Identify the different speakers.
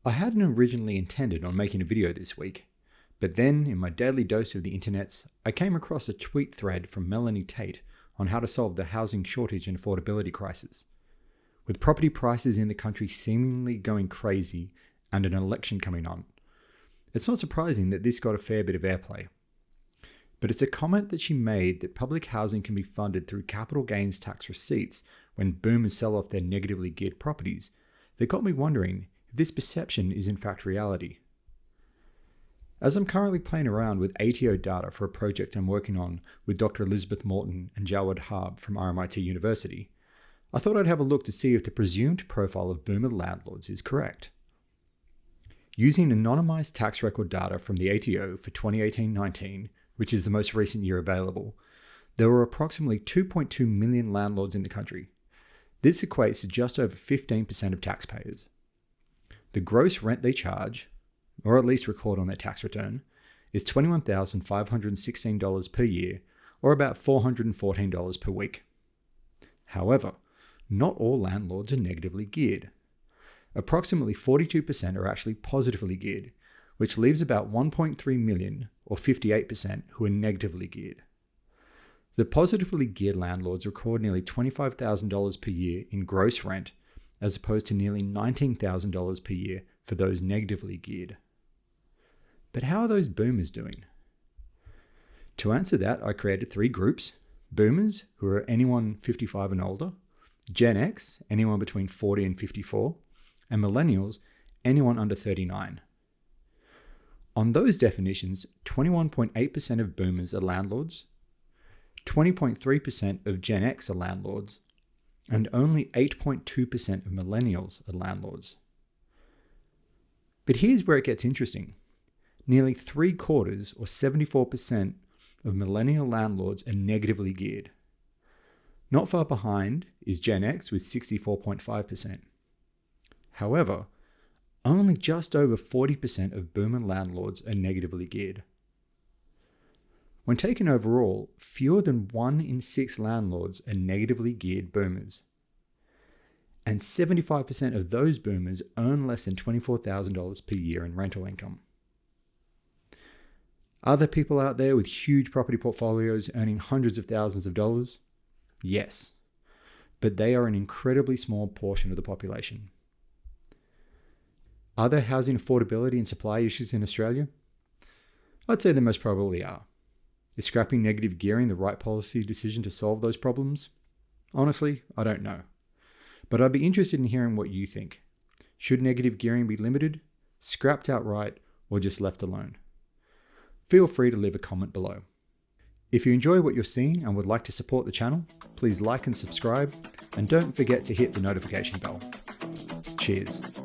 Speaker 1: I hadn't originally intended on making a video this week, but then in my daily dose of the internets, I came across a tweet thread from Melanie Tate on how to solve the housing shortage and affordability crisis. With property prices in the country seemingly going crazy and an election coming on, it's not surprising that this got a fair bit of airplay. But it's a comment that she made that public housing can be funded through capital gains tax receipts when boomers sell off their negatively geared properties that got me wondering if this perception is in fact reality. As I'm currently playing around with ATO data for a project I'm working on with Dr. Elizabeth Morton and Jawad Harb from RMIT University, I thought I'd have a look to see if the presumed profile of boomer landlords is correct. Using anonymized tax record data from the ATO for 2018-19, which is the most recent year available, there were approximately 2.2 million landlords in the country. This equates to just over 15% of taxpayers. The gross rent they charge, or at least record on their tax return, is $21,516 per year, or about $414 per week. However, not all landlords are negatively geared. Approximately 42% are actually positively geared, which leaves about 1.3 million, or 58%, who are negatively geared. The positively geared landlords record nearly $25,000 per year in gross rent, as opposed to nearly $19,000 per year for those negatively geared. But how are those boomers doing? To answer that, I created three groups: boomers, who are anyone 55 and older; Gen X, anyone between 40 and 54; and millennials, anyone under 39. On those definitions, 21.8% of boomers are landlords, 20.3% of Gen X are landlords, and only 8.2% of millennials are landlords. But here's where it gets interesting. Nearly 3/4, or 74%, of millennial landlords are negatively geared. Not far behind is Gen X with 64.5%. However, only just over 40% of boomer landlords are negatively geared. When taken overall, fewer than 1 in 6 landlords are negatively geared boomers. And 75% of those boomers earn less than $24,000 per year in rental income. Are there people out there with huge property portfolios earning hundreds of thousands of dollars? Yes, but they are an incredibly small portion of the population. Are there housing affordability and supply issues in Australia? I'd say there most probably are. Is scrapping negative gearing the right policy decision to solve those problems? Honestly, I don't know. But I'd be interested in hearing what you think. Should negative gearing be limited, scrapped outright, or just left alone? Feel free to leave a comment below. If you enjoy what you're seeing and would like to support the channel, please like and subscribe, and don't forget to hit the notification bell. Cheers.